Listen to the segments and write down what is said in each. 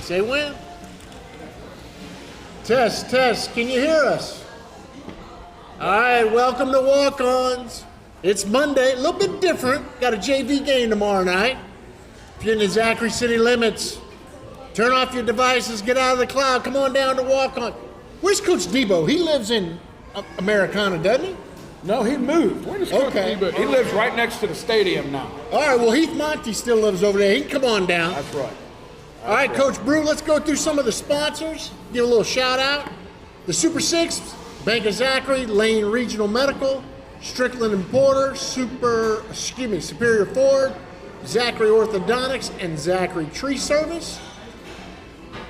Say when. Test, test. Can you hear us? All right, welcome to Walk-Ons. It's Monday, a little bit different. Got a JV game tomorrow night. If you're in the Zachary city limits, turn off your devices, get out of the cloud, come on down to Walk-On. Where's Coach Debo? He lives in Americana, doesn't he? No, he moved. Where does Coach Debo? He lives right next to the stadium now. All right, well, Heath Monty still lives over there. He can come on down. That's right. All right, Coach Brew, let's go through some of the sponsors. Give a little shout out. The Super Six, Bank of Zachary, Lane Regional Medical, Strickland and Porter, Superior Ford, Zachary Orthodontics, and Zachary Tree Service.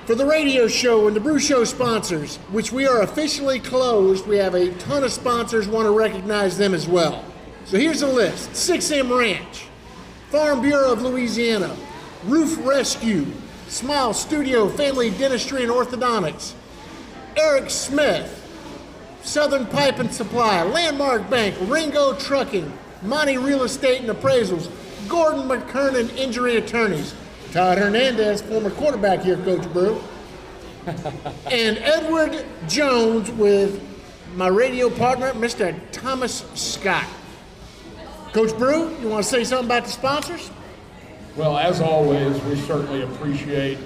For the radio show and the Brew Show sponsors, which we are officially closed, we have a ton of sponsors, want to recognize them as well. So here's a list. 6M Ranch, Farm Bureau of Louisiana, Roof Rescue, Smile Studio Family Dentistry and Orthodontics, Eric Smith, Southern Pipe and Supply, Landmark Bank, Ringo Trucking, Monty Real Estate and Appraisals, Gordon McKernan Injury Attorneys, Todd Hernandez, former quarterback here, Coach Brew, and Edward Jones with my radio partner, Mr. Thomas Scott. Coach Brew, you want to say something about the sponsors? Well, as always, we certainly appreciate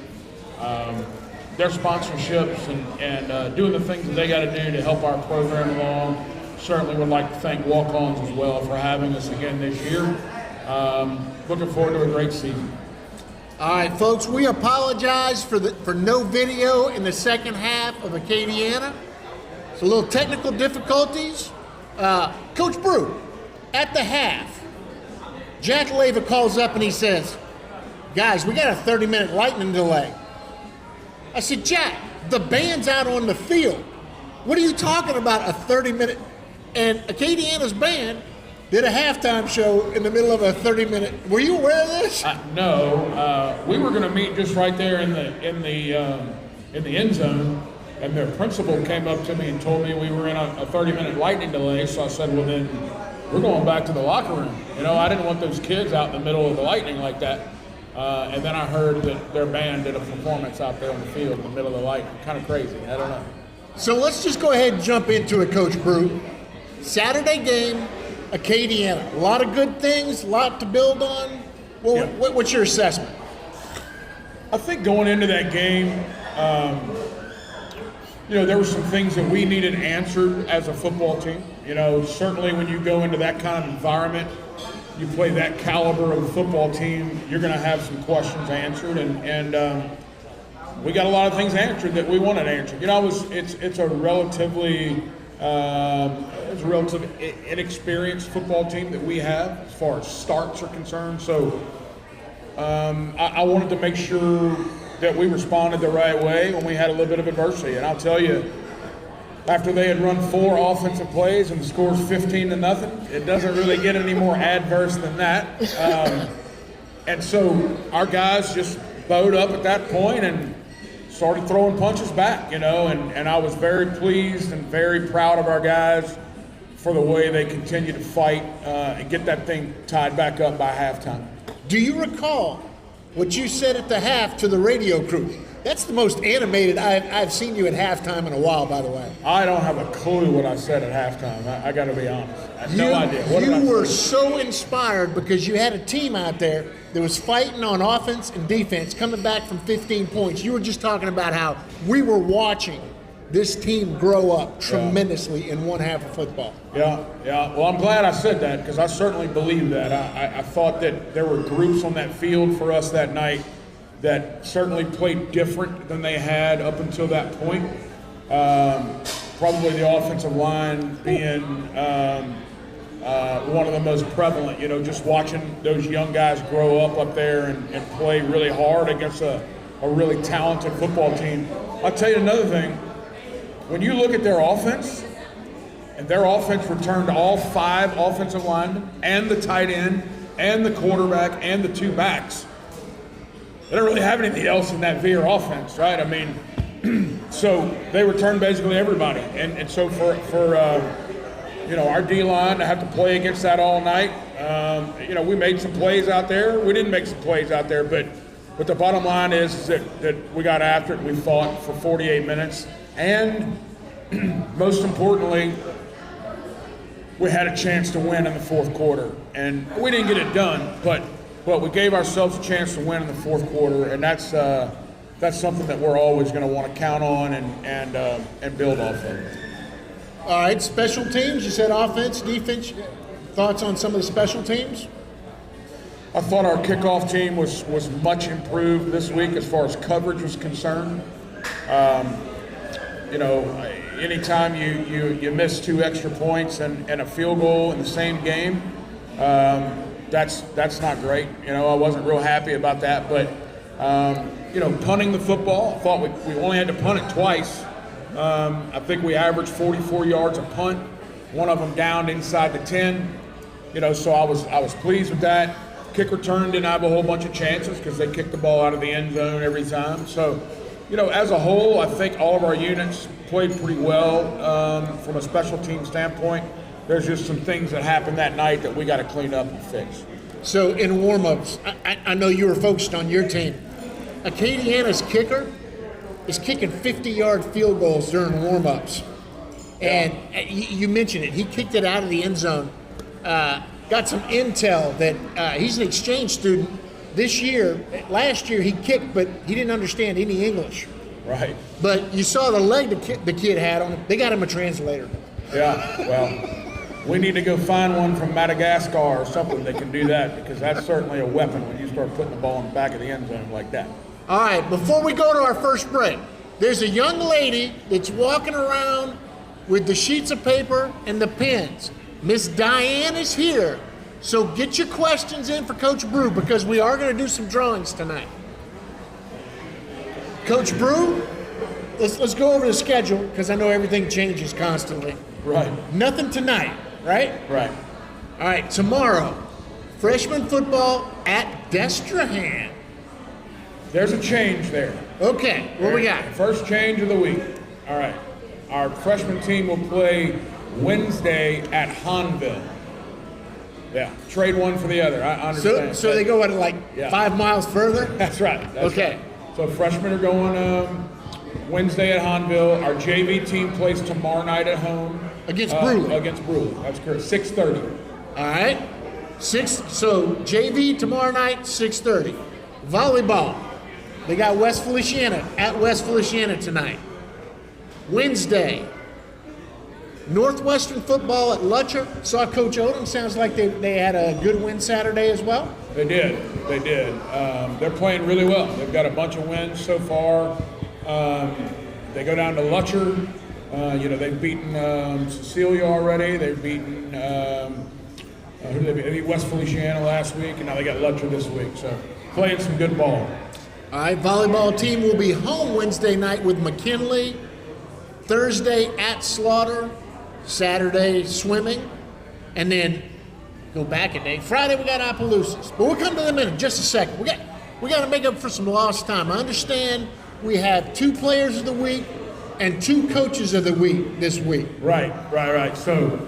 their sponsorships and doing the things that they got to do to help our program along. Certainly would like to thank Walk-Ons as well for having us again this year. Looking forward to a great season. All right, folks, we apologize for no video in the second half of Acadiana. It's a little technical difficulties. Coach Brew, at the half, Jack Leva calls up and he says, guys, we got a 30-minute lightning delay. I said, Jack, the band's out on the field. What are you talking about, a 30-minute? And Acadiana's band did a halftime show in the middle of a 30-minute. Were you aware of this? No. We were going to meet just right there in the end zone, and their principal came up to me and told me we were in a 30-minute lightning delay. So I said, well, then we're going back to the locker room. You know, I didn't want those kids out in the middle of the lightning like that. And then I heard that their band did a performance out there on the field in the middle of the lightning. Kind of crazy. I don't know. So let's just go ahead and jump into it, Coach Brew. Saturday game, Acadiana. A lot of good things, a lot to build on. Well, yeah. What's your assessment? I think going into that game, there were some things that we needed answered as a football team. You know, certainly when you go into that kind of environment, you play that caliber of a football team, you're going to have some questions answered, and we got a lot of things answered that we wanted answered. You know, it's a relatively inexperienced football team that we have as far as starts are concerned. So I wanted to make sure that we responded the right way when we had a little bit of adversity. And I'll tell you, after they had run 4 offensive plays and the score's 15-0, it doesn't really get any more adverse than that. And so our guys just bowed up at that point and started throwing punches back, and I was very pleased and very proud of our guys for the way they continue to fight and get that thing tied back up by halftime. Do you recall what you said at the half to the radio crew? That's the most animated I've seen you at halftime in a while, by the way. I don't have a clue what I said at halftime. I got to be honest. I have no idea. You were so inspired because you had a team out there that was fighting on offense and defense, coming back from 15 points. You were just talking about how we were watching this team grow up tremendously in one half of football. Yeah. Well, I'm glad I said that because I certainly believe that. I thought that there were groups on that field for us that night that certainly played different than they had up until that point. Probably the offensive line being one of the most prevalent, just watching those young guys grow up there and play really hard against a really talented football team. I'll tell you another thing. When you look at their offense, and their offense returned all 5 offensive linemen and the tight end and the quarterback and the 2 backs, they don't really have anything else in that Veer offense, right? I mean, so they returned basically everybody. And so for our D-line to have to play against that all night, we made some plays out there. We didn't make some plays out there, but But the bottom line is that we got after it. We fought for 48 minutes. And most importantly, we had a chance to win in the fourth quarter. And we didn't get it done, but we gave ourselves a chance to win in the fourth quarter. And that's something that we're always going to want to count on and build off of. All right, special teams. You said offense, defense. Thoughts on some of the special teams? I thought our kickoff team was much improved this week as far as coverage was concerned. Anytime you miss 2 extra points and a field goal in the same game, that's not great. I wasn't real happy about that. But punting the football, I thought we only had to punt it twice. I think we averaged 44 yards a punt. One of them downed inside the 10. So I was pleased with that. Kick return didn't have a whole bunch of chances because they kicked the ball out of the end zone every time. So, as a whole, I think all of our units played pretty well from a special team standpoint. There's just some things that happened that night that we got to clean up and fix. So in warm-ups, I know you were focused on your team. Acadiana's kicker is kicking 50-yard field goals during warm-ups. And you mentioned it. He kicked it out of the end zone. Got some intel that he's an exchange student this year. Last year he kicked, but he didn't understand any English. Right. But you saw the leg the kid had on him. They got him a translator. Yeah, well, we need to go find one from Madagascar or something that can do that, because that's certainly a weapon when you start putting the ball in the back of the end zone like that. All right, before we go to our first break, there's a young lady that's walking around with the sheets of paper and the pens. Miss Diane is here, so get your questions in for Coach Brew, because we are going to do some drawings tonight. Coach Brew, let's go over the schedule, because I know everything changes constantly. Right. Nothing tonight, right? Right. All right, tomorrow, freshman football at Destrehan. There's a change there. Okay, what we got? First change of the week. All right. Our freshman team will play Wednesday at Hanville. Yeah, trade one for the other. I understand. So they go 5 miles further? That's right. Okay. Right. So freshmen are going Wednesday at Hanville. Our JV team plays tomorrow night at home. Against Brew. Against Brew. That's correct. 6:30. All right. So JV tomorrow night, 6:30. Volleyball. They got West Feliciana at West Feliciana tonight. Wednesday, Northwestern football at Lutcher. Saw Coach Odom. Sounds like they had a good win Saturday as well. They did. They're playing really well. They've got a bunch of wins so far. They go down to Lutcher. They've beaten Cecilia already. They've beaten they beat West Feliciana last week, and now they got Lutcher this week. So playing some good ball. All right, volleyball team will be home Wednesday night with McKinley. Thursday at Slaughter. Saturday swimming, and then go back a day. Friday we got Opelousas, but we'll come to them in just a second. We got to make up for some lost time. I understand we have 2 players of the week and 2 coaches of the week this week. Right. So,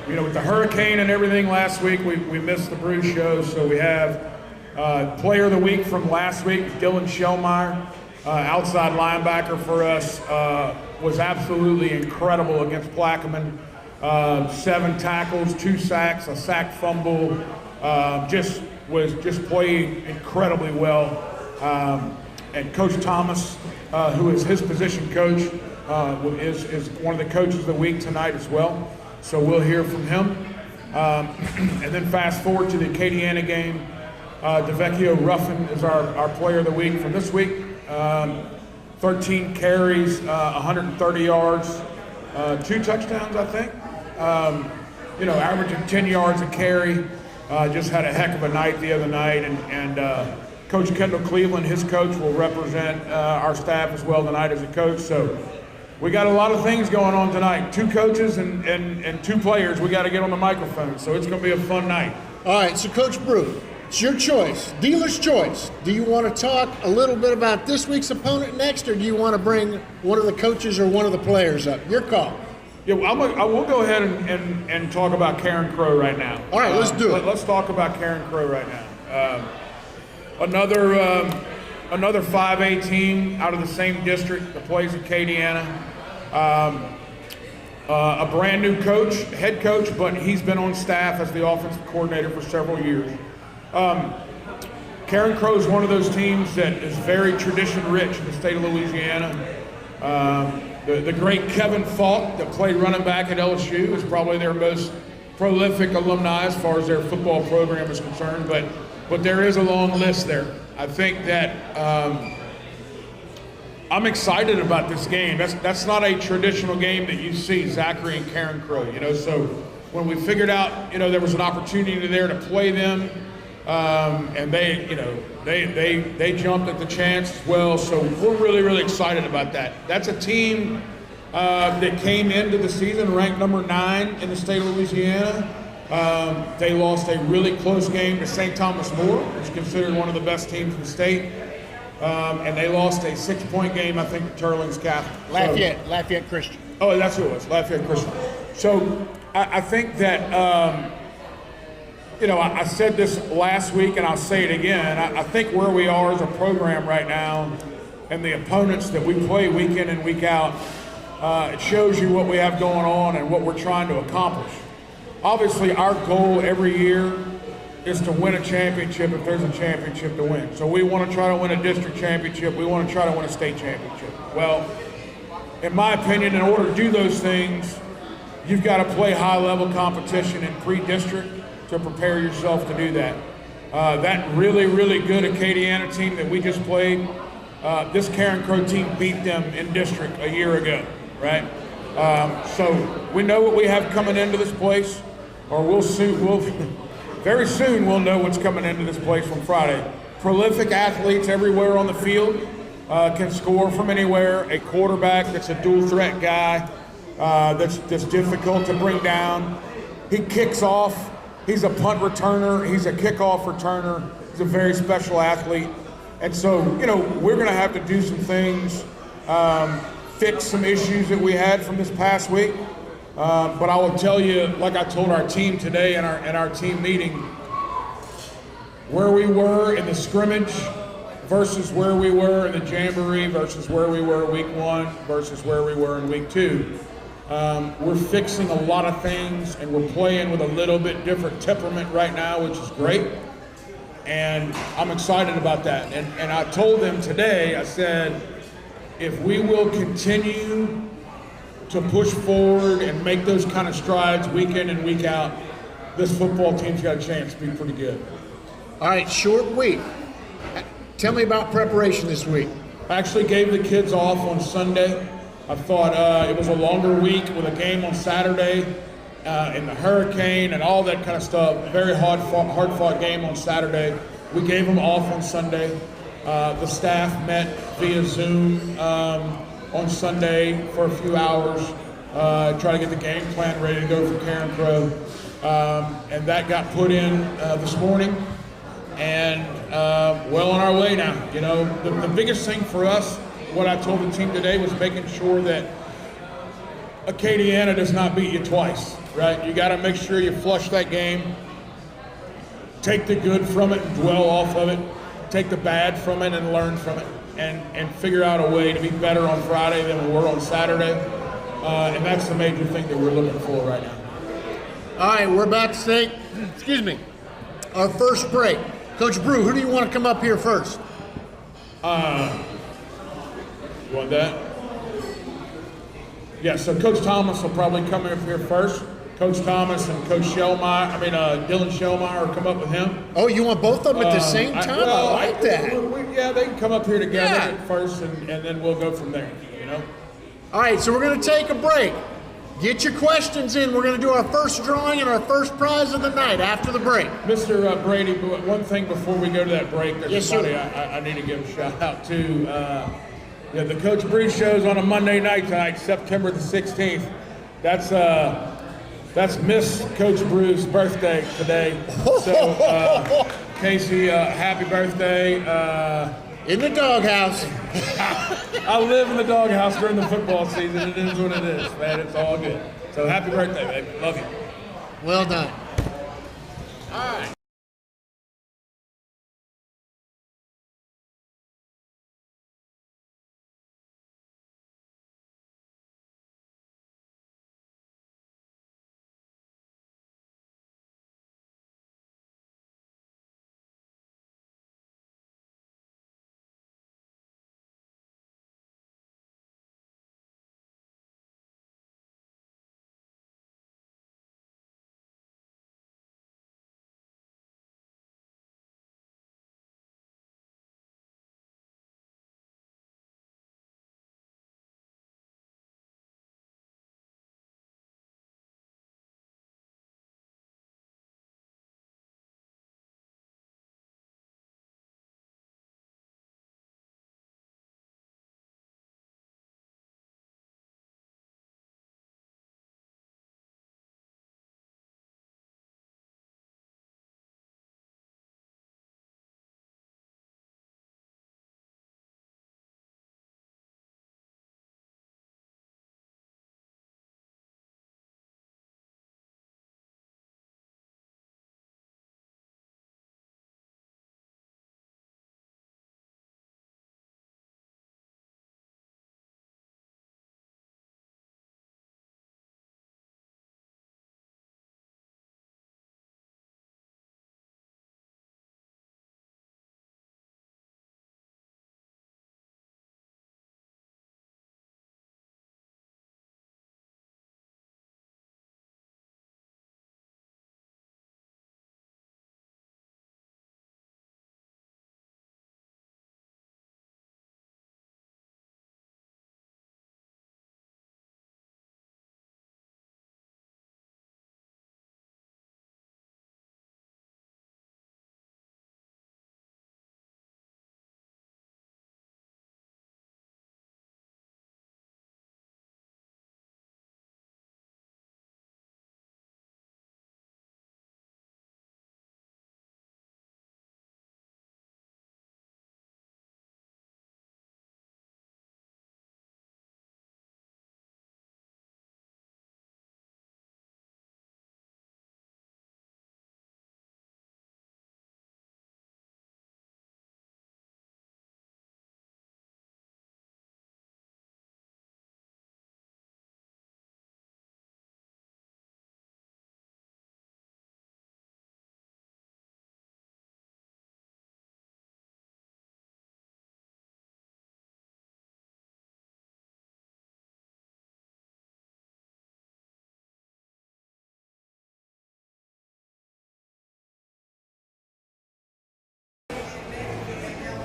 with the hurricane and everything last week, we missed the Brew show. So we have player of the week from last week, Dylan Shellmeyer, outside linebacker for us. Was absolutely incredible against Plaquemine. 7 tackles, 2 sacks, a sack fumble. Just played incredibly well. And Coach Thomas, who is his position coach, is one of the coaches of the week tonight as well. So we'll hear from him. And then fast forward to the Acadiana game. DeVecchio Ruffin is our player of the week from this week. 13 carries, 130 yards, 2 touchdowns, I think. Averaging 10 yards a carry. Just had a heck of a night the other night. And Coach Kendall Cleveland, his coach, will represent our staff as well tonight as a coach. So we got a lot of things going on tonight. 2 coaches and 2 players. We got to get on the microphone. So it's going to be a fun night. All right, so Coach Brew, it's your choice, dealer's choice. Do you want to talk a little bit about this week's opponent next, or do you want to bring one of the coaches or one of the players up? Your call. Yeah, I will go ahead and talk about Carencro right now. All right, let's do it. Let's talk about Carencro right now. Another 5A team out of the same district that plays Acadiana. A brand new coach, head coach, but he's been on staff as the offensive coordinator for several years. Carencro is one of those teams that is very tradition-rich in the state of Louisiana. The great Kevin Falk that played running back at LSU is probably their most prolific alumni as far as their football program is concerned, but there is a long list there. I think that I'm excited about this game. That's not a traditional game that you see, Zachary and Carencro, so when we figured out, there was an opportunity there to play them, and they jumped at the chance as well, so we're really, really excited about that. That's a team that came into the season ranked number 9 in the state of Louisiana. They lost a really close game to St. Thomas More, which is considered one of the best teams in the state. And they lost a 6-point game, I think, to Turling's Catholic. Lafayette Christian. Oh, that's who it was, Lafayette Christian. So I think that, I said this last week and I'll say it again. I think where we are as a program right now and the opponents that we play week in and week out, it shows you what we have going on and what we're trying to accomplish. Obviously, our goal every year is to win a championship if there's a championship to win. So we want to try to win a district championship. We want to try to win a state championship. Well, in my opinion, in order to do those things, you've got to play high-level competition in pre-district to prepare yourself to do that. That really, really good Acadiana team that we just played, this Carencro team beat them in district a year ago, right? So we know what we have coming into this place, or very soon we'll know what's coming into this place on Friday. Prolific athletes everywhere on the field, can score from anywhere. A quarterback that's a dual threat guy, that's difficult to bring down. He kicks off. He's a punt returner. He's a kickoff returner. He's a very special athlete. And so, we're going to have to do some things, fix some issues that we had from this past week. But I will tell you, like I told our team today in our team meeting, where we were in the scrimmage versus where we were in the jamboree versus where we were week 1 versus where we were in week 2. We're fixing a lot of things, and we're playing with a little bit different temperament right now, which is great. And I'm excited about that. And I told them today, I said, if we will continue to push forward and make those kind of strides week in and week out, this football team's got a chance to be pretty good. All right, short week. Tell me about preparation this week. I actually gave the kids off on Sunday. I thought it was a longer week with a game on Saturday in the hurricane and all that kind of stuff. Very hard-fought game on Saturday. We gave them off on Sunday. The staff met via Zoom on Sunday for a few hours, try to get the game plan ready to go for Carencro. And that got put in this morning, and well on our way now. The biggest thing for us, what I told the team today, was making sure that Acadiana does not beat you twice, right? You got to make sure you flush that game, take the good from it and dwell off of it, take the bad from it and learn from it, and figure out a way to be better on Friday than we were on Saturday. And that's the major thing that we're looking for right now. All right, we're about to take, our first break. Coach Brew, who do you want to come up here first? You want that? Yeah, so Coach Thomas will probably come up here first. Coach Thomas and Coach Dylan Shellmeyer will come up with him. Oh, you want both of them at the same time? I like that. Yeah, they can come up here together first, and then we'll go from there, All right, so we're going to take a break. Get your questions in. We're going to do our first drawing and our first prize of the night after the break. Mr. Brady, one thing before we go to that break, there's somebody sir. I need to give a shout out to. The Coach Bree show's on a Monday night tonight, September the 16th. That's Miss Coach Brew's birthday today. So, Casey, happy birthday. In the doghouse. I live in the doghouse during the football season. It is what it is, man. It's all good. So happy birthday, baby. Love you. Well done. All right.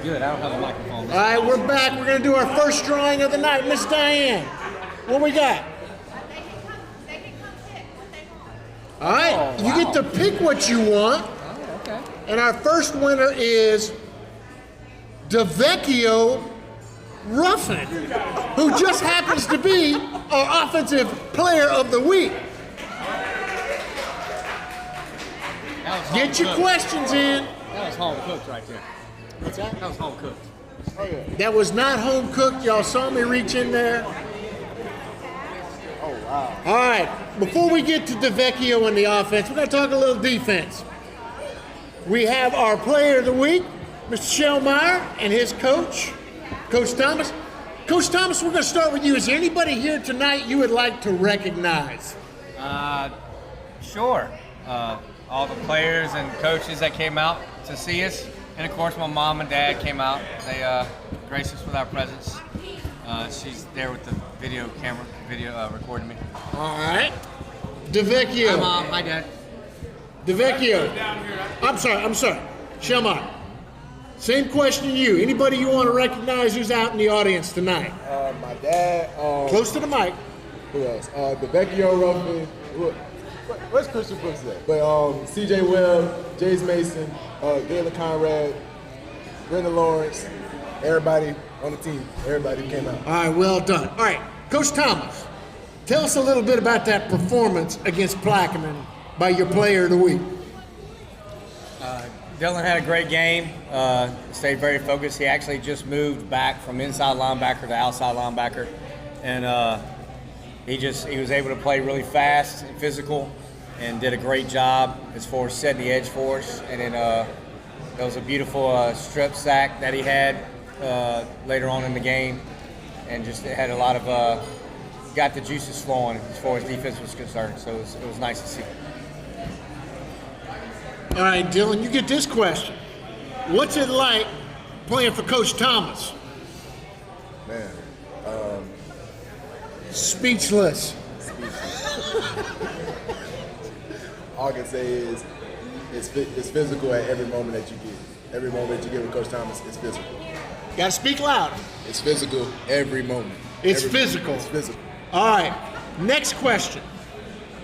good. I don't have a microphone. All right, we're back. We're going to do our first drawing of the night. Miss Diane, what we got? They can come pick what they want. All right, Oh, you get to pick what you want. Oh, okay. And our first winner is DeVecchio Ruffin, who just happens to be our offensive player of the week. That was Get your home cooked. questions in. That was home cooked right there. What's that? That was home cooked. That was not home cooked. Y'all saw me reach in there. Oh, wow. All right, before we get to DeVecchio and the offense, we're going to talk a little defense. We have our player of the week, Mr. Shellmeyer, and his coach, Coach Thomas. Coach Thomas, we're going to start with you. Is there anybody here tonight you would like to recognize? Sure. All the players and coaches that came out to see us. And of course, my mom and dad came out. They graced us with our presence. She's there with the video camera, recording me. All right. DeVecchio. Hi, Mom. Hi, Dad. DeVecchio. I'm sorry. Shellmeyer. Same question to you. Anybody you want to recognize who's out in the audience tonight? My dad. Close to the mic. Who else? DeVecchio Ruffin. Where's Christian Brooks at? But C.J. Webb, Jace Mason, Galen Conrad, Brenda Lawrence, everybody on the team. Everybody who came out. All right, well done. All right, Coach Thomas, tell us a little bit about that performance against Plaquemine by your player of the week. Dylan had a great game. Stayed very focused. He actually just moved back from inside linebacker to outside linebacker, and he was able to play really fast and physical, and did a great job as far as setting the edge for us. And then there was a beautiful strip sack that he had later on in the game, and just had a lot of got the juices flowing as far as defense was concerned. So it was nice to see. All right, Dylan, you get this question. What's it like playing for Coach Thomas? Man. Speechless. All I can say is it's physical at every moment that you get. Every moment you get with Coach Thomas, it's physical. Got to speak loud. It's physical every moment. It's Every moment. physical. It's physical. All right, next question.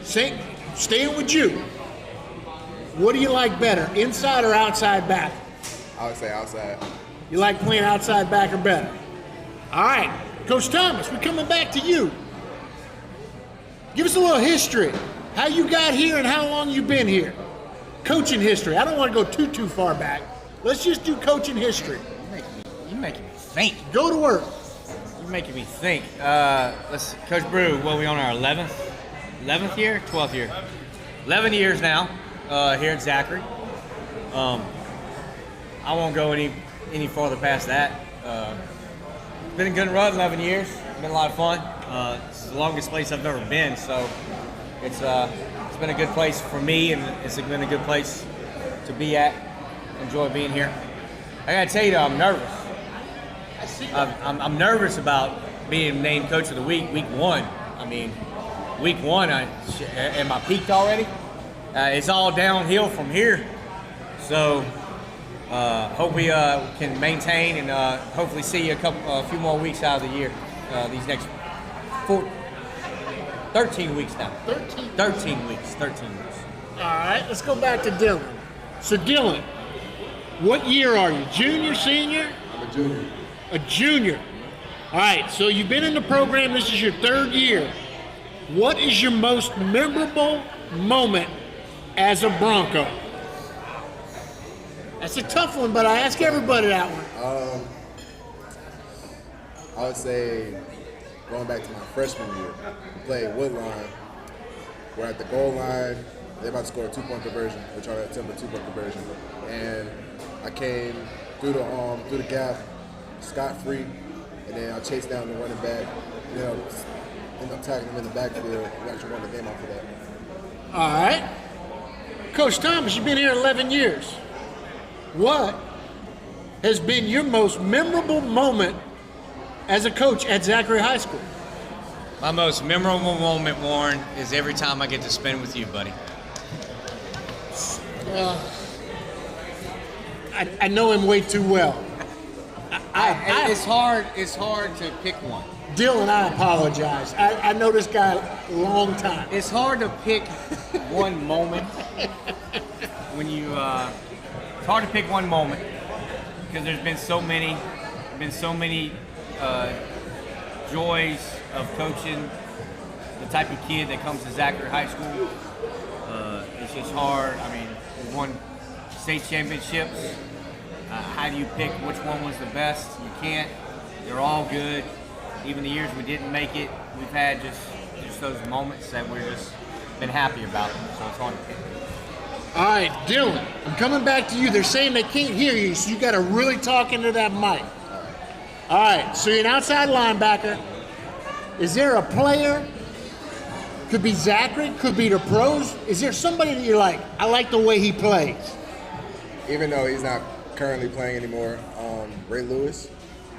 Staying with you. What do you like better, inside or outside back? I would say outside. You like playing outside back or better? All right, Coach Thomas, we're coming back to you. Give us a little history. How you got here and how long you been here. Coaching history. I don't want to go too far back. Let's just do coaching history. You're making me think. Go to work. You're making me think. Coach Brew, what are we on our 11th year? 12th year? 11 years now here at Zachary. I won't go any farther past that. It's been a good run, 11 years. It's been a lot of fun. It's the longest place I've ever been, so it's been a good place for me, and it's been a good place to be at. Enjoy being here. I gotta tell you though, I'm nervous. I'm nervous about being named Coach of the Week, week one. I mean, week one, am I peaked already? It's all downhill from here. So, hope we can maintain and hopefully see a few more weeks out of the year. These next 13 weeks now. 13 weeks. All right, let's go back to Dylan. So Dylan, what year are you? Junior, senior? I'm a junior. A junior. All right, so you've been in the program. This is your 3rd year. What is your most memorable moment as a Bronco? That's a tough one, but I ask everybody that one. I would say going back to my freshman year, we played Woodline. We're at the goal line. They're about to score a 2-point conversion. We're trying to attempt a 2-point conversion. And I came through the gap, scot-free, and then I chased down the running back. You know, ended up tackling him in the backfield. We actually won the game off of that. All right. Coach Thomas, you've been here 11 years. What has been your most memorable moment as a coach at Zachary High School? My most memorable moment, Warren, is every time I get to spend with you, buddy. I know him way too well. It's hard. It's hard to pick one. Dylan, I apologize. I know this guy a long time. It's hard to pick one moment when you. It's hard to pick one moment because there's been so many joys of coaching the type of kid that comes to Zachary High School. It's just hard. I mean, we won state championships. How do you pick which one was the best? You can't. They're all good. Even the years we didn't make it, we've had just those moments that we're just been happy about. So it's hard to pick. All right, Dylan, I'm coming back to you. They're saying they can't hear you, so you got to really talk into that mic. All right, so you're an outside linebacker. Is there a player? Could be Zachary, could be the pros. Is there somebody that you're like, I like the way he plays? Even though he's not currently playing anymore, Ray Lewis.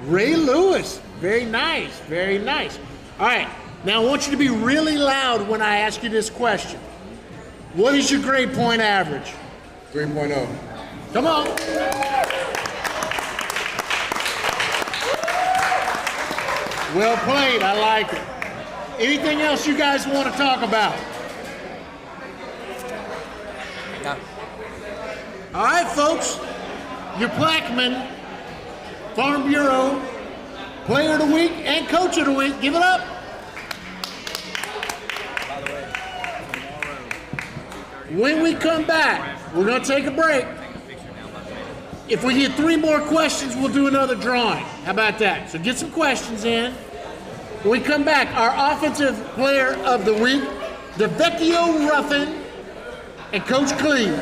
Ray Lewis. Very nice, very nice. All right, now I want you to be really loud when I ask you this question. What is your grade point average? 3.0. Come on. Well played, I like it. Anything else you guys want to talk about? No. All right, folks. Your Plaquemine Farm Bureau Player of the Week and Coach of the Week. Give it up. When we come back, we're going to take a break. If we get 3 more questions, we'll do another drawing. How about that? So get some questions in. When we come back, our Offensive Player of the Week, DeVecchio Ruffin and Coach Cleve.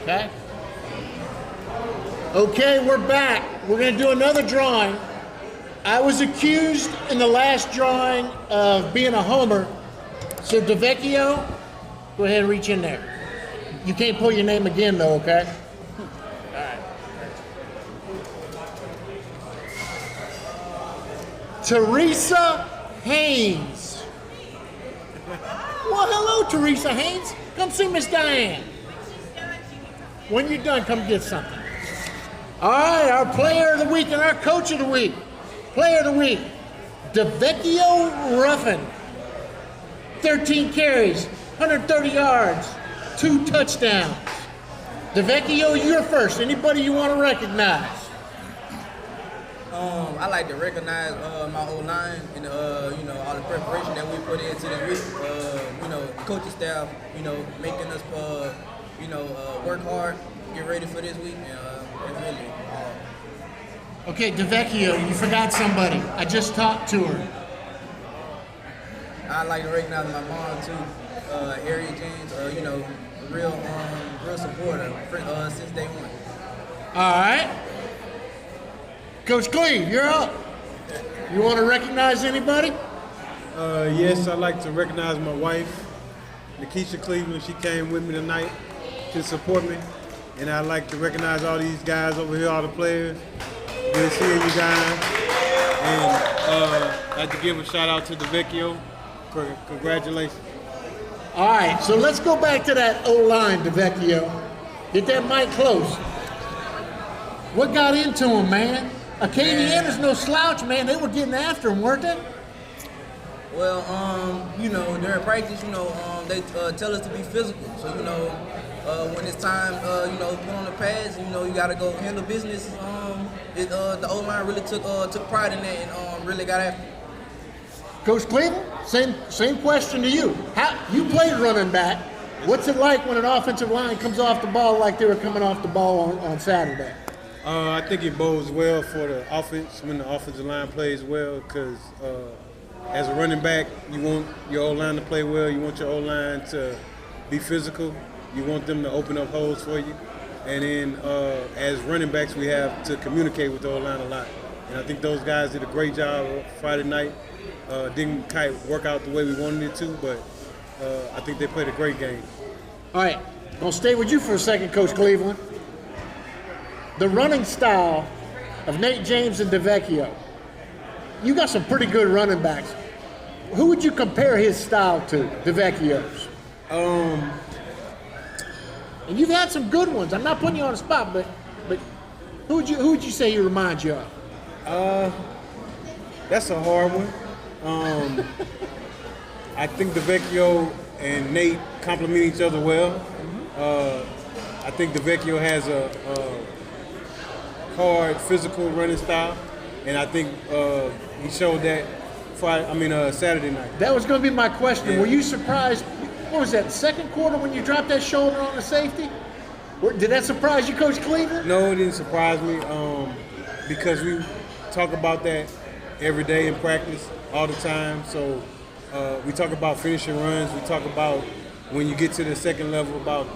Okay. Okay, we're back. We're going to do another drawing. I was accused in the last drawing of being a homer. So, DeVecchio, go ahead and reach in there. You can't pull your name again, though, okay? All right. Teresa Haynes. Well, hello, Teresa Haynes. Come see Miss Diane. When you're done, come get something. All right, our Player of the Week and our Coach of the Week. Player of the Week, DeVecchio Ruffin. 13 carries, 130 yards, 2 touchdowns. DeVecchio, you're first. Anybody you want to recognize? I like to recognize my O-line and all the preparation that we put into this week. Coaching staff, making us work hard, get ready for this week, and really. Okay, DeVecchio, you forgot somebody. I just talked to her. I like to recognize my mom too, Harriet James. Real supporter since day one. All right. Coach Cleve, you're up. You want to recognize anybody? Yes, I'd like to recognize my wife, Nikisha Cleveland. She came with me tonight to support me. And I'd like to recognize all these guys over here, all the players. Good seeing you guys. And I'd like to give a shout out to DeVecchio. Congratulations. All right, so let's go back to that O-line, DeVecchio. Get that mic close. What got into him, man? Acadiana's no slouch, man. They were getting after him, weren't they? Well, during practice, they tell us to be physical. So, when it's time, put on the pads, you got to go handle business. The O-line really took pride in that and really got after it. Coach Cleveland, same question to you. You played running back. What's it like when an offensive line comes off the ball like they were coming off the ball on Saturday? I think it bodes well for the offense when the offensive line plays well because as a running back, you want your O-line to play well. You want your O-line to be physical. You want them to open up holes for you. And then as running backs, we have to communicate with the O-line a lot. And I think those guys did a great job Friday night. Didn't quite work out the way we wanted it to, but I think they played a great game. All right, I'll stay with you for a second, Coach Cleveland. The running style of Nate James and DeVecchio. You got some pretty good running backs. Who would you compare his style to, DeVecchio's? And you've had some good ones. I'm not putting you on the spot, but who would you say he reminds you of? That's a hard one. I think DeVecchio and Nate complement each other well. I think DeVecchio has a hard physical running style, and I think he showed that Saturday night. That was going to be my question. Yeah. Were you surprised? What was that, second quarter when you dropped that shoulder on the safety? Did that surprise you, Coach Cleveland? No, it didn't surprise me because we talk about that every day in practice all the time. So we talk about finishing runs. We talk about when you get to the second level about,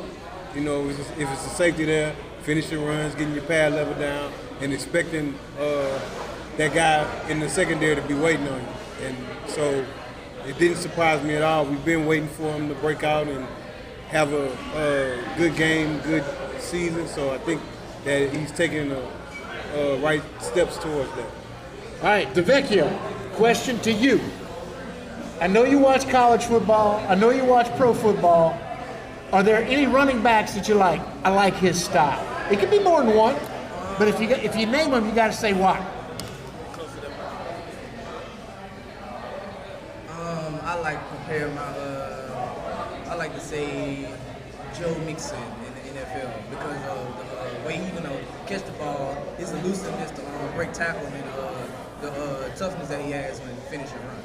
if it's a safety there, finishing runs, getting your pad level down, and expecting that guy in the secondary to be waiting on you. And so it didn't surprise me at all. We've been waiting for him to break out and have a good game, good season. So I think that he's taking the right steps towards that. All right, DeVecchio, question to you. I know you watch college football. I know you watch pro football. Are there any running backs that you like? I like his style. It can be more than one, but if you name them, you got to say why. I like to compare I like to say Joe Mixon in the NFL because of the way he catch the ball, his elusiveness to break tackle, and the toughness that he has when finishing run.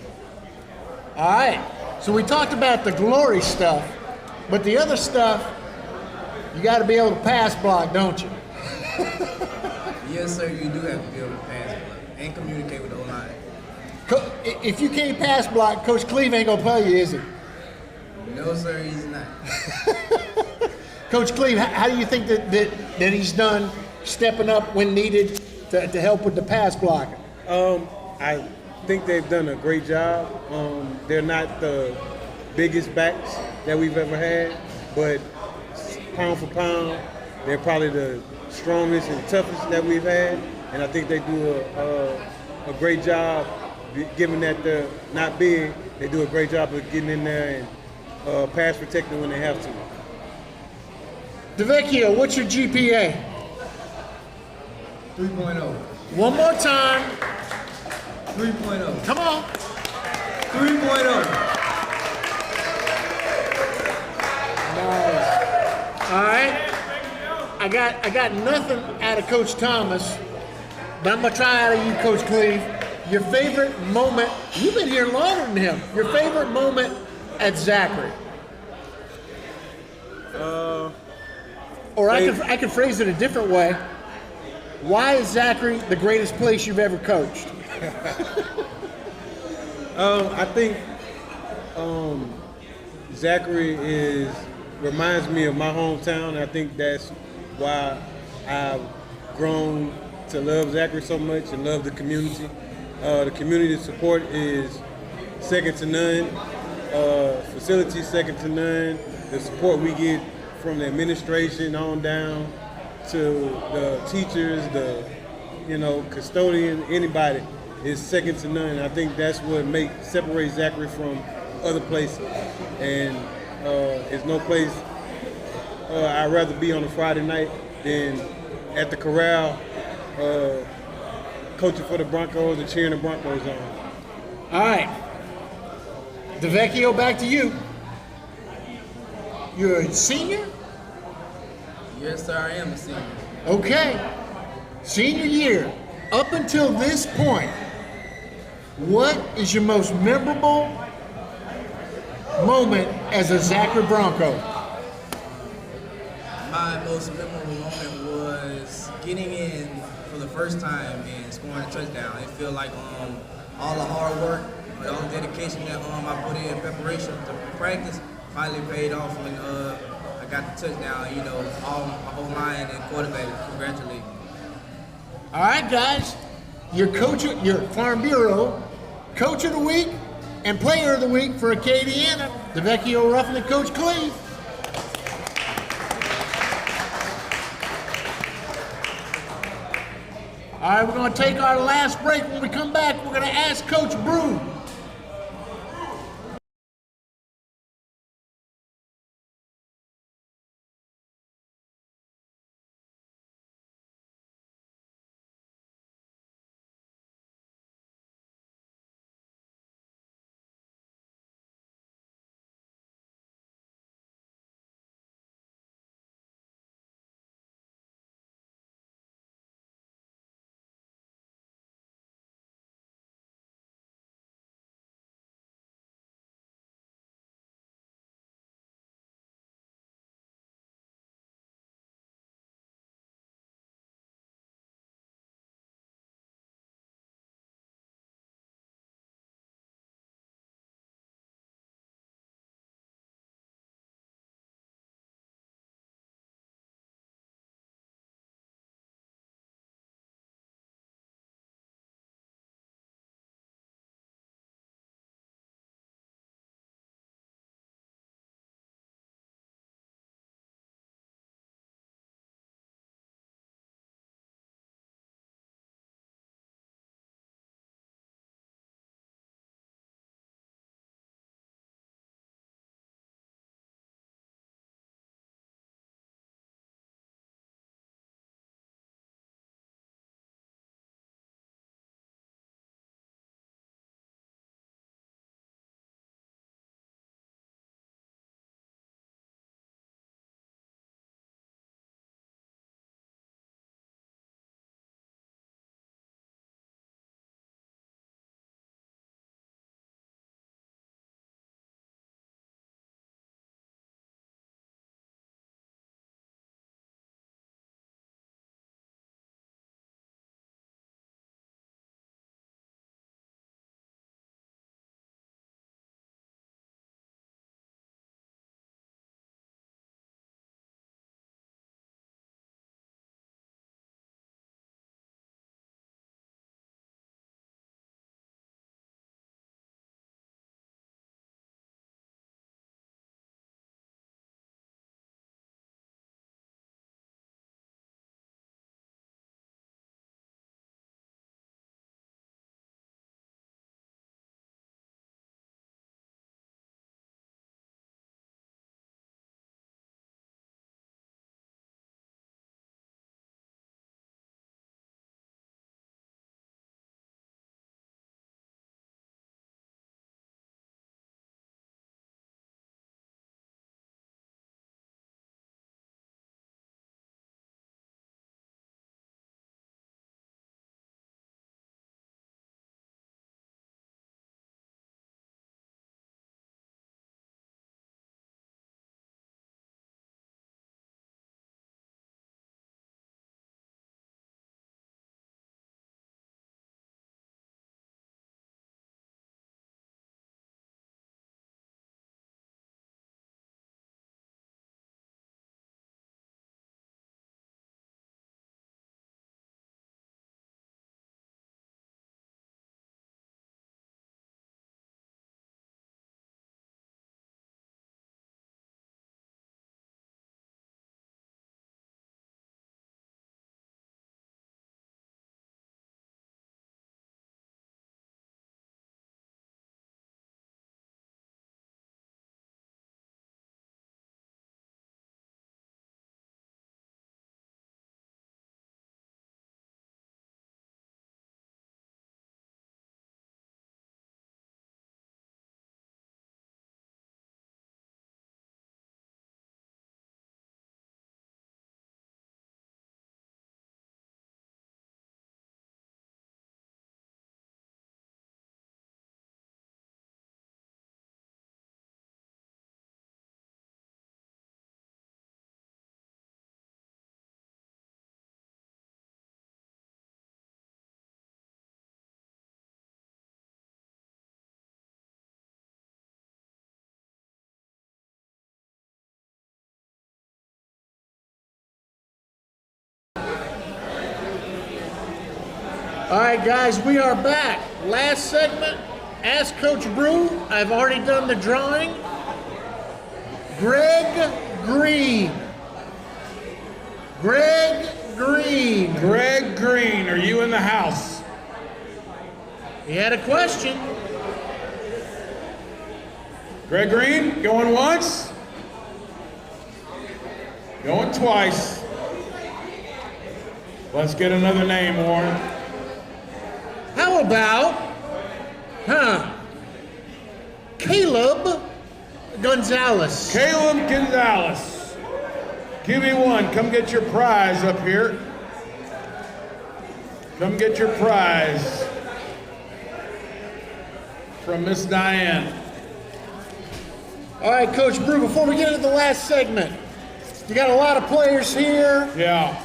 All right, so we talked about the glory stuff, but the other stuff, you got to be able to pass block, don't you? Yes, sir, you do have to be able to pass block and communicate with the O-line. If you can't pass block, Coach Cleve ain't going to play you, is he? No, sir, he's not. Coach Cleve, how do you think that he's done stepping up when needed to help with the pass blocking? I think they've done a great job. They're not the biggest backs that we've ever had, but pound for pound, they're probably the strongest and toughest that we've had. And I think they do a great job, given that they're not big, they do a great job of getting in there and pass protecting when they have to. DeVecchio, what's your GPA? 3.0. One more time. 3.0. Come on. 3.0. Nice. All right. I got nothing out of Coach Thomas, but I'm gonna try out of you, Coach Cleve. Your favorite moment? You've been here longer than him. Your favorite moment at Zachary? Or I could phrase it a different way. Why is Zachary the greatest place you've ever coached? I think Zachary reminds me of my hometown. I think that's why I've grown to love Zachary so much and love the community. The community support is second to none. Facilities second to none. The support we get from the administration on down to the teachers, the custodian, anybody is second to none. I think that's what separates Zachary from other places. And there's no place I'd rather be on a Friday night than at the corral, coaching for the Broncos and cheering the Broncos on. All right. DeVecchio, back to you. You're a senior? Yes, sir, I am a senior. Okay. Senior year. Up until this point, what is your most memorable moment as a Zachary Bronco? My most memorable moment was getting in for the first time and scoring a touchdown. It felt like all the hard work, all the dedication that I put in preparation to practice finally paid off when I got the touchdown. All my whole line and quarterback congratulated me. All right, guys. Your Farm Bureau Coach of the Week and Player of the Week for Acadiana, DeVecchio Ruffin and Coach Cleve. All right, we're going to take our last break. When we come back, we're going to ask Coach Brew All right, guys, we are back. Last segment, Ask Coach Brew. I've already done the drawing. Greg Green. Greg Green. Greg Green, are you in the house? He had a question. Greg Green, going once? Going twice. Let's get another name, Warren. How about, Caleb Gonzalez. Caleb Gonzalez. QB1, come get your prize up here. Come get your prize from Miss Diane. All right, Coach Brew, before we get into the last segment, you got a lot of players here. Yeah.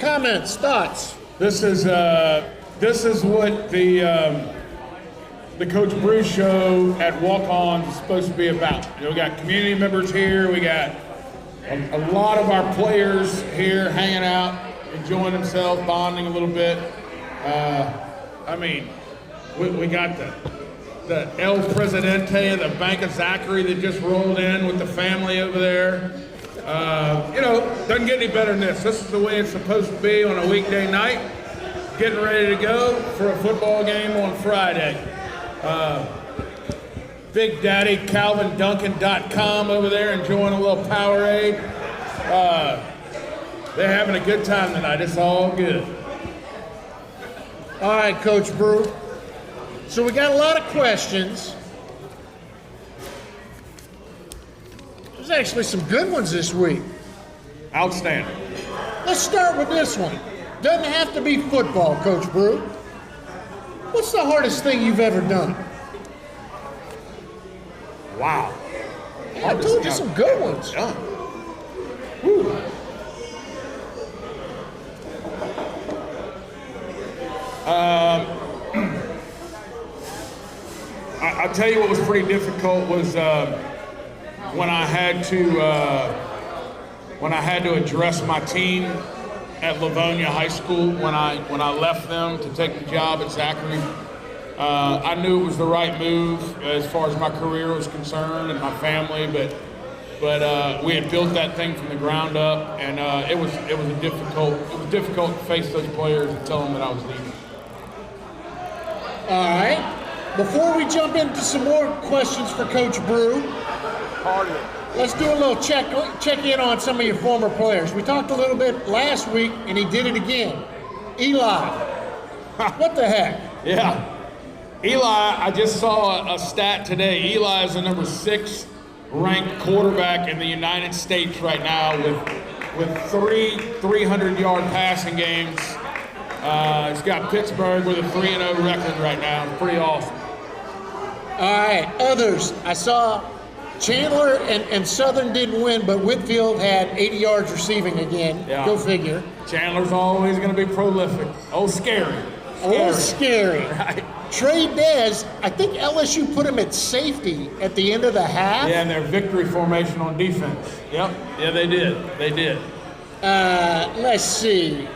Comments, thoughts? This is what the Coach Brew show at Walk-On is supposed to be about. You know, we got community members here. We got a lot of our players here hanging out, enjoying themselves, bonding a little bit. We got the El Presidente of the Bank of Zachary that just rolled in with the family over there. Doesn't get any better than this. This is the way it's supposed to be on a weekday night. Getting ready to go for a football game on Friday. Big Daddy CalvinDuncan.com over there enjoying a little Powerade. They're having a good time tonight. It's all good. All right, Coach Brew. So we got a lot of questions. There's actually some good ones this week. Outstanding. Let's start with this one. Doesn't have to be football, Coach Brew. What's the hardest thing you've ever done? Wow. Yeah, I told you some good ones. Done. Woo. I'll tell you what was pretty difficult was when I had to address my team at Livonia High School when I left them to take the job at Zachary. I knew it was the right move as far as my career was concerned and my family, but we had built that thing from the ground up, and it was difficult to face those players and tell them that I was leaving. All right. Before we jump into some more questions for Coach Brew, let's do a little check in on some of your former players. We talked a little bit last week, and he did it again. Eli. What the heck? Yeah. Eli, I just saw a stat today. Eli is the number 6 ranked quarterback in the United States right now with 300-yard passing games. He's got Pittsburgh with a 3-0 record right now. It's pretty awesome. All right, others. I saw Chandler and Southern didn't win, but Whitfield had 80 yards receiving again. Yeah. Go figure. Chandler's always going to be prolific. Oh, scary. Oh, scary. Right. Trey Dez, I think LSU put him at safety at the end of the half. Yeah, and their victory formation on defense. Yep. Yeah, they did. They did. Let's see.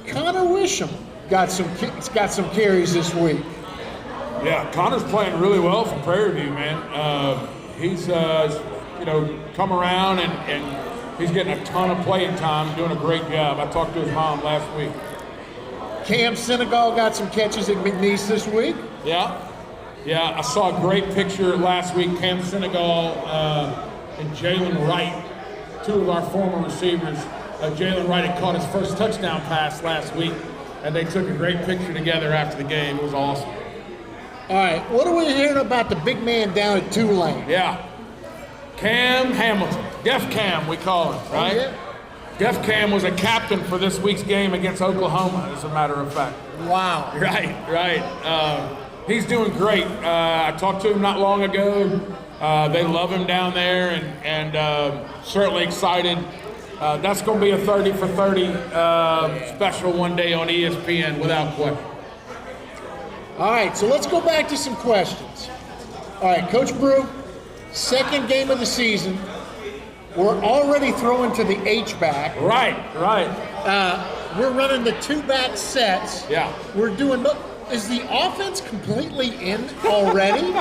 Connor Wisham got some carries this week. Yeah, Connor's playing really well for Prairie View, man. He's come around and he's getting a ton of playing time, doing a great job. I talked to his mom last week. Cam Senegal got some catches at McNeese this week. Yeah, I saw a great picture last week. Cam Senegal and Jalen Wright, 2 of our former receivers. Jalen Wright had caught his first touchdown pass last week, and they took a great picture together after the game. It was awesome. All right, what are we hearing about the big man down at Tulane? Yeah, Cam Hamilton, Def Cam we call him, right? Oh, yeah. Def Cam was a captain for this week's game against Oklahoma, as a matter of fact. Wow. Right. He's doing great. I talked to him not long ago. They love him down there, and certainly excited. That's going to be a 30 for 30 special one day on ESPN, without question. All right, so let's go back to some questions. All right, Coach Brew, second game of the season. We're already throwing to the H-back. Right. we're running the 2-back sets. Yeah. We're doing. Is the offense completely in already?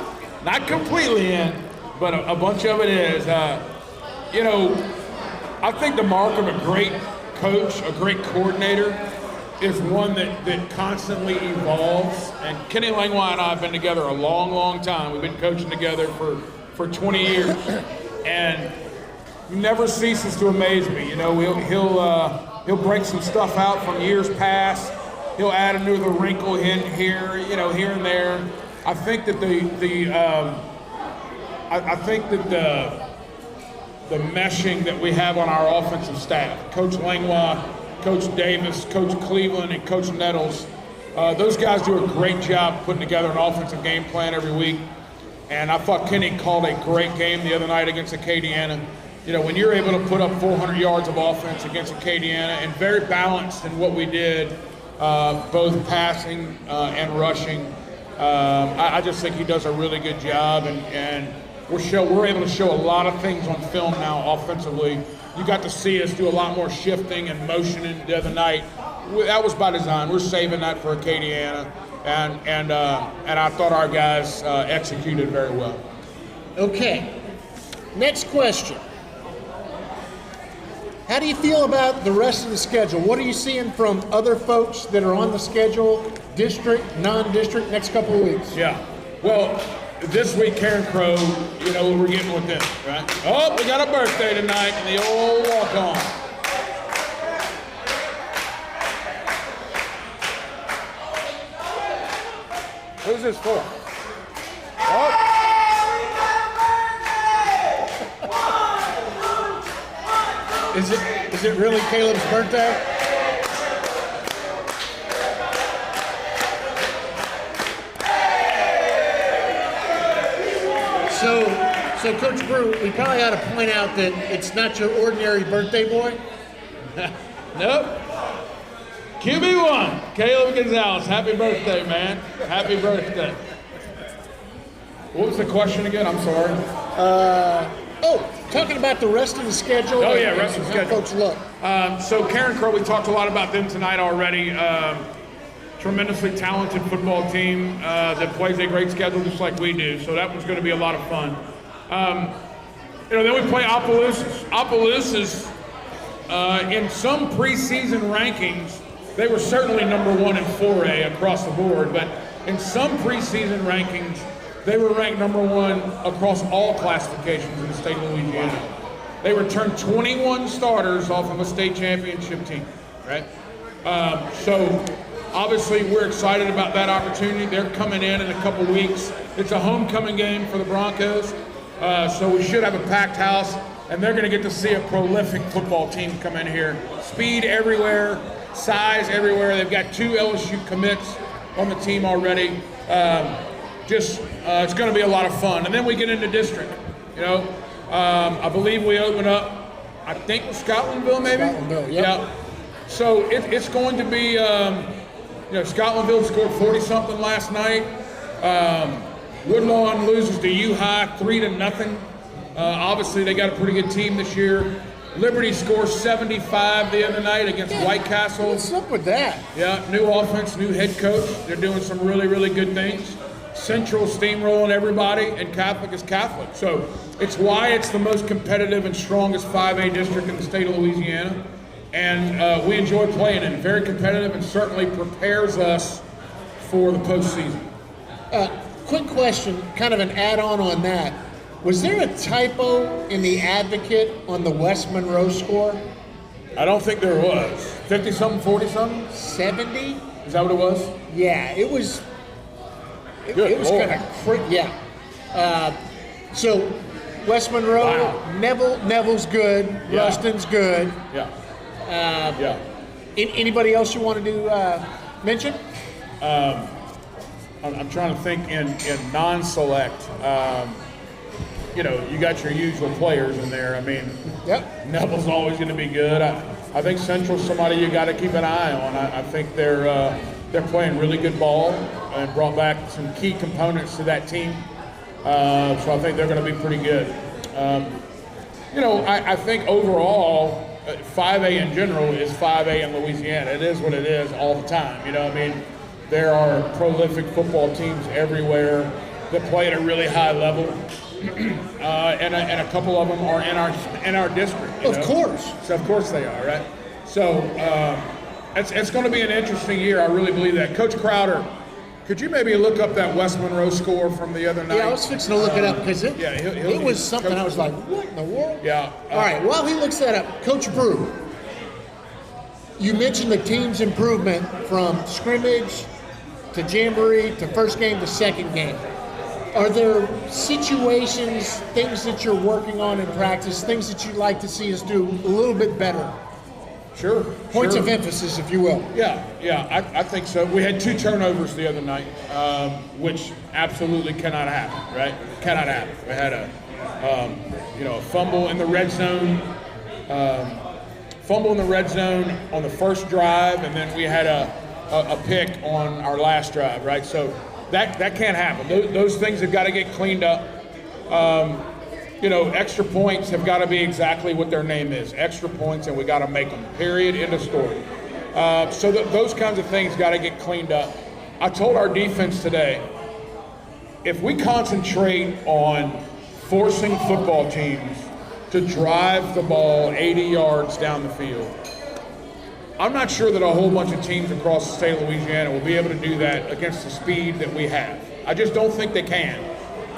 Not completely in, but a bunch of it is. You know, I think the mark of a great coach, a great coordinator, is one that constantly evolves. And Kenny Langlois and I have been together a long, long time. We've been coaching together for 20 years, and he never ceases to amaze me. You know, he'll break some stuff out from years past. He'll add another wrinkle in here, you know, here and there. I think that the meshing that we have on our offensive staff, Coach Langlois, Coach Davis, Coach Cleveland, and Coach Nettles, those guys do a great job putting together an offensive game plan every week. And I thought Kenny called a great game the other night against Acadiana. You know, when you're able to put up 400 yards of offense against Acadiana and very balanced in what we did, both passing and rushing, I just think he does a really good job, and we're able to show a lot of things on film now offensively. You got to see us do a lot more shifting and motioning the other night. That was by design. We're saving that for Acadiana, and I thought our guys executed very well. Okay. Next question. How do you feel about the rest of the schedule? What are you seeing from other folks that are on the schedule, district, non-district, next couple of weeks? Yeah. Well, this week, Carencro, you know what we're getting with them, right? Oh, we got a birthday tonight in the old walk-on. Who's this for? Oh. Is it really Caleb's birthday? So Coach Brew, we probably ought to point out that it's not your ordinary birthday boy. Nope. QB1, Caleb Gonzalez. Happy birthday, man. Happy birthday. What was the question again? I'm sorry. Talking about the rest of the schedule. Oh, yeah, rest of the schedule. Folks, look. So Carencro, we talked a lot about them tonight already. Tremendously talented football team that plays a great schedule just like we do. So that one's going to be a lot of fun. You know, then we play Opelousas. Opelousas, in some preseason rankings, they were certainly number one in 4A across the board, but in some preseason rankings, they were ranked number one across all classifications in the state of Louisiana. They returned 21 starters off of a state championship team, right? So obviously we're excited about that opportunity. They're coming in a couple weeks. It's a homecoming game for the Broncos, so we should have a packed house, and they're gonna get to see a prolific football team come in here. Speed everywhere, size everywhere. They've got 2 LSU commits on the team already. It's going to be a lot of fun. And then we get into district, you know. I believe we open up, I think, Scotlandville, maybe? Scotlandville, yep. Yeah. So it's going to be, you know, Scotlandville scored 40-something last night. Woodlawn loses to U-High 3-0. Obviously, they got a pretty good team this year. Liberty scores 75 the other night against White Castle. What's up with that? Yeah, new offense, new head coach. They're doing some really, really good things. Central steamrolling everybody, and Catholic is Catholic. So it's why it's the most competitive and strongest 5A district in the state of Louisiana. And we enjoy playing it. Very competitive, and certainly prepares us for the postseason. Quick question, kind of an add-on on that. Was there a typo in the Advocate on the West Monroe score? I don't think there was. 50-something, 40-something? 70? Is that what it was? Yeah, it was. It was Lord. kind of crazy. Yeah. So West Monroe, Wow. Neville's good. Yeah. Rustin's good. Yeah. Yeah. Anybody else you wanted to mention? I'm trying to think in non-select. You know, you got your usual players in there. I mean, Yep. Neville's always going to be good. I think Central's somebody you got to keep an eye on. I think they're playing really good ball and brought back some key components to that team. So I think they're going to be pretty good. You know, I think overall, 5A in general is 5A in Louisiana. It is what it is all the time. You know, I mean, there are prolific football teams everywhere that play at a really high level, and a couple of them are in our district. You Of know? course. So of course they are, right? So it's going to be an interesting year. I really believe that. Coach Crowder, could you maybe look up that West Monroe score from the other night? Yeah, I was fixing to look it up because it, yeah, he'll it was be- something Coach- I was like, what in the world? Yeah. All right, while he looks that up, Coach Brew, you mentioned the team's improvement from scrimmage to jamboree to first game to second game. Are there situations, things that you're working on in practice, things that you'd like to see us do a little bit better? Sure. Points sure. of emphasis, if you will. Yeah, I think so. We had 2 turnovers the other night, which absolutely cannot happen, right? Cannot happen. We had a fumble in the red zone, on the first drive, and then we had a pick on our last drive, right? So that can't happen. Those things have got to get cleaned up. Extra points have got to be exactly what their name is. Extra points, and we got to make them. Period. End of story. So those kinds of things got to get cleaned up. I told our defense today, if we concentrate on forcing football teams to drive the ball 80 yards down the field, I'm not sure that a whole bunch of teams across the state of Louisiana will be able to do that against the speed that we have. I just don't think they can.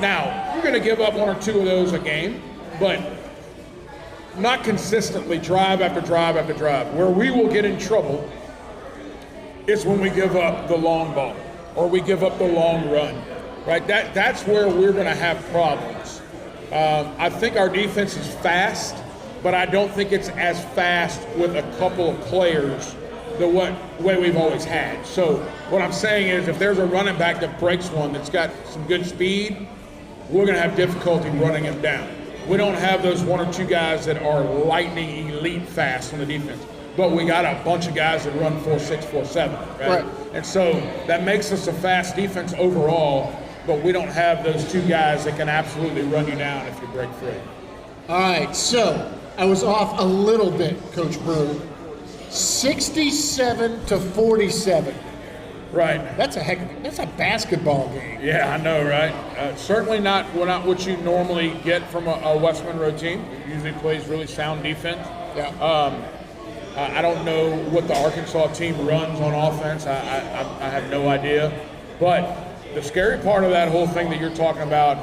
Now, you're going to give up 1 or 2 of those a game, but not consistently, drive after drive after drive. Where we will get in trouble is when we give up the long ball or we give up the long run, right? That's where we're going to have problems. I think our defense is fast, but I don't think it's as fast with a couple of players the way we've always had. So what I'm saying is if there's a running back that breaks one that's got some good speed, we're going to have difficulty running him down. We don't have those 1 or 2 guys that are lightning elite fast on the defense, but we got a bunch of guys that run 4.6, 4.7, right? And so that makes us a fast defense overall, but we don't have those 2 guys that can absolutely run you down if you break free. All right, so I was off a little bit, Coach Brew. 67-47. Right. That's a basketball game. Yeah, I know, right? Certainly not what you normally get from a West Monroe team. It usually plays really sound defense. Yeah. I don't know what the Arkansas team runs on offense. I have no idea. But the scary part of that whole thing that you're talking about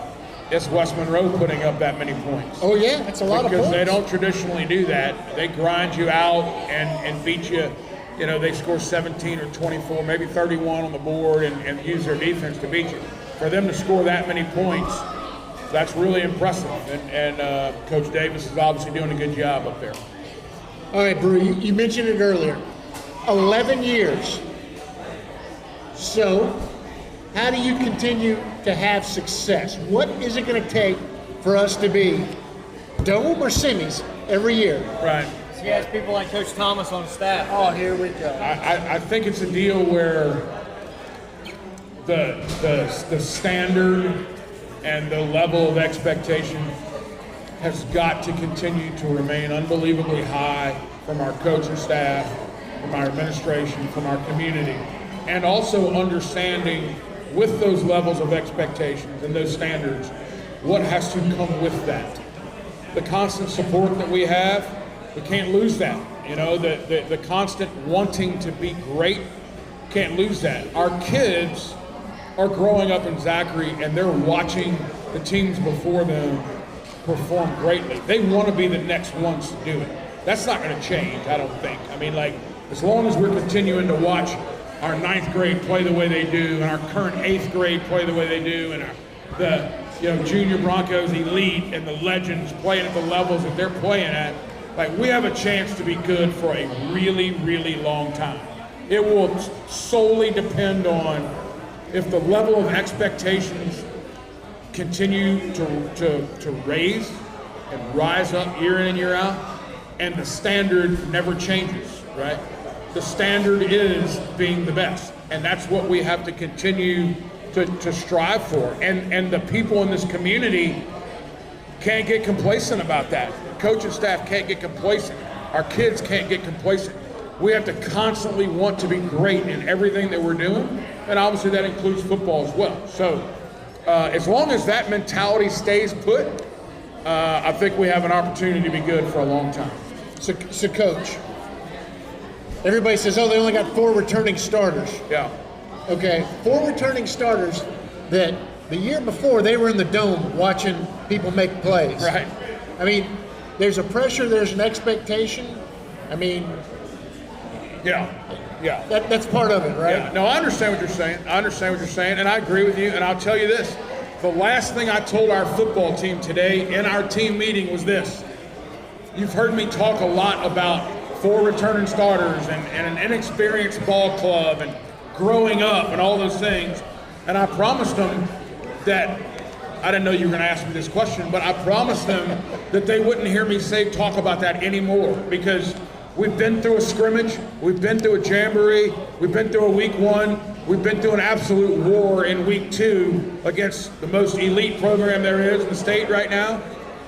is West Monroe putting up that many points. Oh yeah, that's a lot of points. Because they don't traditionally do that. They grind you out and beat you. You know, they score 17 or 24, maybe 31 on the board and use their defense to beat you. For them to score that many points, that's really impressive. And Coach Davis is obviously doing a good job up there. All right, Brew, you mentioned it earlier. 11 years. So, how do you continue to have success? What is it going to take for us to be dome or semis every year? Right. He has people like Coach Thomas on staff. Oh, here we go. I think it's a deal where the standard and the level of expectation has got to continue to remain unbelievably high from our coaching staff, from our administration, from our community, and also understanding with those levels of expectations and those standards, what has to come with that. The constant support that we have, we can't lose that. You know, the constant wanting to be great, can't lose that. Our kids are growing up in Zachary and they're watching the teams before them perform greatly. They want to be the next ones to do it. That's not going to change, I don't think. I mean, like, as long as we're continuing to watch our 9th grade play the way they do and our current 8th grade play the way they do and the junior Broncos elite and the legends playing at the levels that they're playing at, like, we have a chance to be good for a really, really long time. It will solely depend on if the level of expectations continue to raise and rise up year in and year out, and the standard never changes, right? The standard is being the best, and that's what we have to continue to strive for. And the people in this community can't get complacent about that. Coach and staff can't get complacent. our kids can't get complacent. We have to constantly want to be great in everything that we're doing, and obviously that includes football as well. So as long as that mentality stays put, I think we have an opportunity to be good for a long time. So Coach, everybody says, oh, they only got 4 returning starters. Yeah. Okay, 4 returning starters that the year before they were in the dome watching people make plays. Right. I mean, there's a pressure, there's an expectation. I mean, Yeah. that's part of it, right? Yeah. No, I understand what you're saying. And I agree with you. And I'll tell you this: the last thing I told our football team today in our team meeting was this. You've heard me talk a lot about 4 returning starters and an inexperienced ball club and growing up and all those things. And I promised them that, I didn't know you were going to ask me this question, but I promised them that they wouldn't hear me talk about that anymore, because we've been through a scrimmage, we've been through a jamboree, we've been through a week 1, we've been through an absolute war in week 2 against the most elite program there is in the state right now.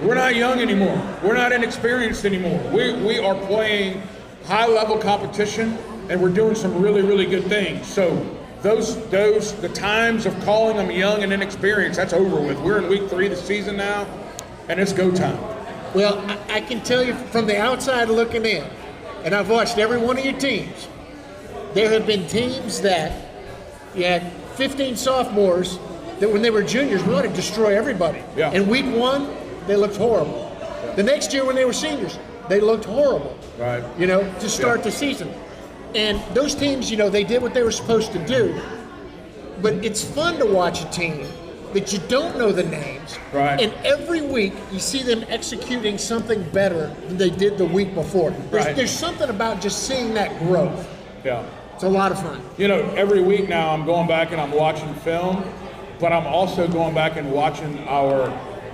We're not young anymore. We're not inexperienced anymore. We are playing high-level competition, and we're doing some really, really good things. So the times of calling them young and inexperienced, that's over with. We're in week 3 of the season now, and it's go time. Well, I can tell you from the outside looking in, and I've watched every one of your teams, there have been teams that you had 15 sophomores that when they were juniors, we wanted to destroy everybody. Yeah. In week 1, they looked horrible. The next year when they were seniors, they looked horrible. Right. To start the season. And those teams, they did what they were supposed to do. But it's fun to watch a team that you don't know the names. Right. And every week you see them executing something better than they did the week before. There's something about just seeing that growth. Yeah. It's a lot of fun. Every week now I'm going back and I'm watching film, but I'm also going back and watching our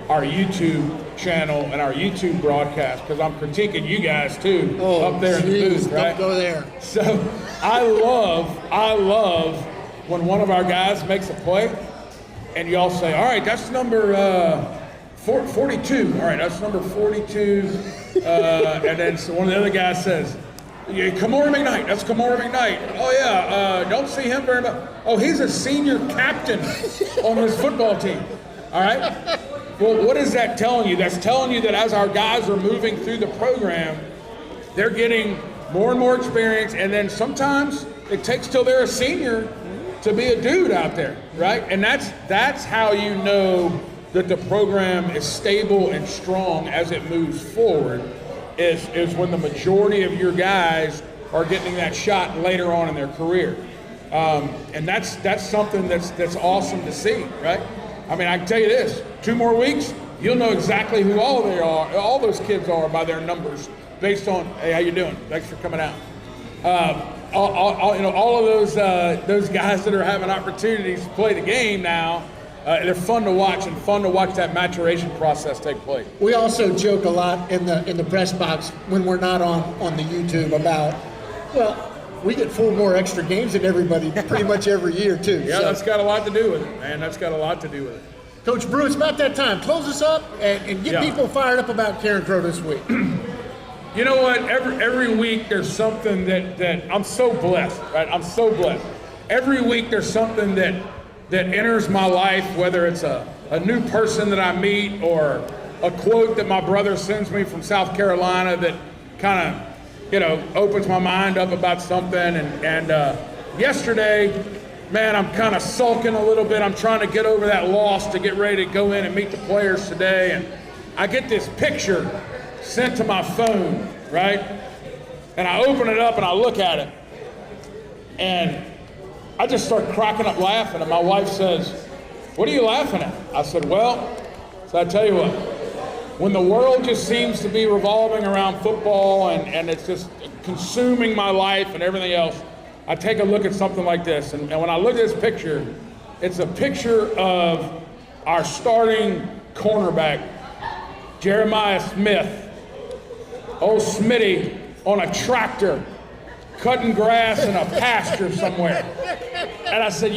YouTube channel and our YouTube broadcast, because I'm critiquing you guys too up there in the booth, right? Don't go there. So I love when one of our guys makes a play and y'all say, all right, that's number 42. All right, that's number 42. And then so one of the other guys says, yeah, Kamora McKnight. That's Kamora McKnight. Oh yeah, don't see him very much. Oh, he's a senior captain on this football team. All right. Well, what is that telling you? That's telling you that as our guys are moving through the program, they're getting more and more experience, and then sometimes it takes till they're a senior to be a dude out there, right? And that's how you know that the program is stable and strong as it moves forward, is when the majority of your guys are getting that shot later on in their career. And that's something that's awesome to see, right? I mean, I can tell you this, 2 more weeks, you'll know exactly who all those kids are by their numbers, based on, hey, how you doing? Thanks for coming out. All of those guys that are having opportunities to play the game now, they're fun to watch, and fun to watch that maturation process take place. We also joke a lot in the press box when we're not on the YouTube about, well, we get 4 more extra games than everybody pretty much every year too. Yeah, that's got a lot to do with it, man. That's got a lot to do with it. Coach Brew, it's about that time. Close us up and get people fired up about Carencro this week. You know what? Every week there's something that I'm so blessed, right? I'm so blessed. Every week there's something that enters my life, whether it's a new person that I meet or a quote that my brother sends me from South Carolina that kind of, opens my mind up about something. And yesterday, man, I'm kind of sulking a little bit. I'm trying to get over that loss to get ready to go in and meet the players today. And I get this picture sent to my phone, right? And I open it up and I look at it. And I just start cracking up laughing. And my wife says, "What are you laughing at?" I said, "Well," so I tell you what, when the world just seems to be revolving around football and it's just consuming my life and everything else, I take a look at something like this. And when I look at this picture, it's a picture of our starting cornerback, Jeremiah Smith, old Smitty on a tractor, cutting grass in a pasture somewhere. And I said,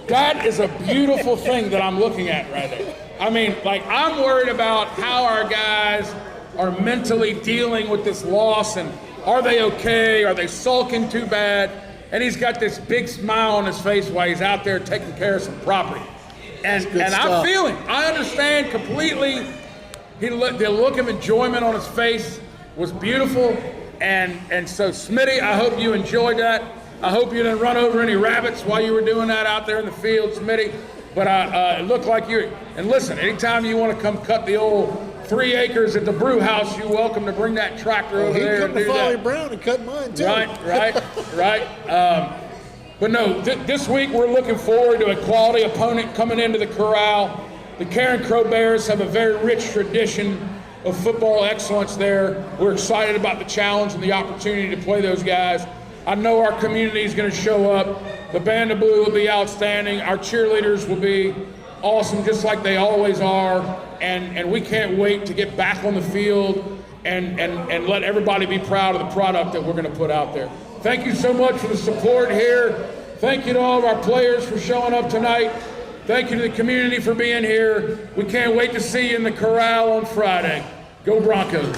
that is a beautiful thing that I'm looking at right there. I mean, I'm worried about how our guys are mentally dealing with this loss, and are they okay? Are they sulking too bad? And he's got this big smile on his face while he's out there taking care of some property. And I stuff. feel him. I understand completely. The look of enjoyment on his face was beautiful. And so, Smitty, I hope you enjoyed that. I hope you didn't run over any rabbits while you were doing that out there in the field, Smitty. But it looked like you. And listen, anytime you want to come cut the old 3 acres at the brew house, you're welcome to bring that tractor over He there come and to do Folly that. Brown and cut mine too. Right. But no, this week we're looking forward to a quality opponent coming into the corral. The Carencro Bears have a very rich tradition of football excellence there. We're excited about the challenge and the opportunity to play those guys. I know our community is going to show up. The Band of Blue will be outstanding. Our cheerleaders will be awesome, just like they always are. And we can't wait to get back on the field and let everybody be proud of the product that we're going to put out there. Thank you so much for the support here. Thank you to all of our players for showing up tonight. Thank you to the community for being here. We can't wait to see you in the corral on Friday. Go Broncos.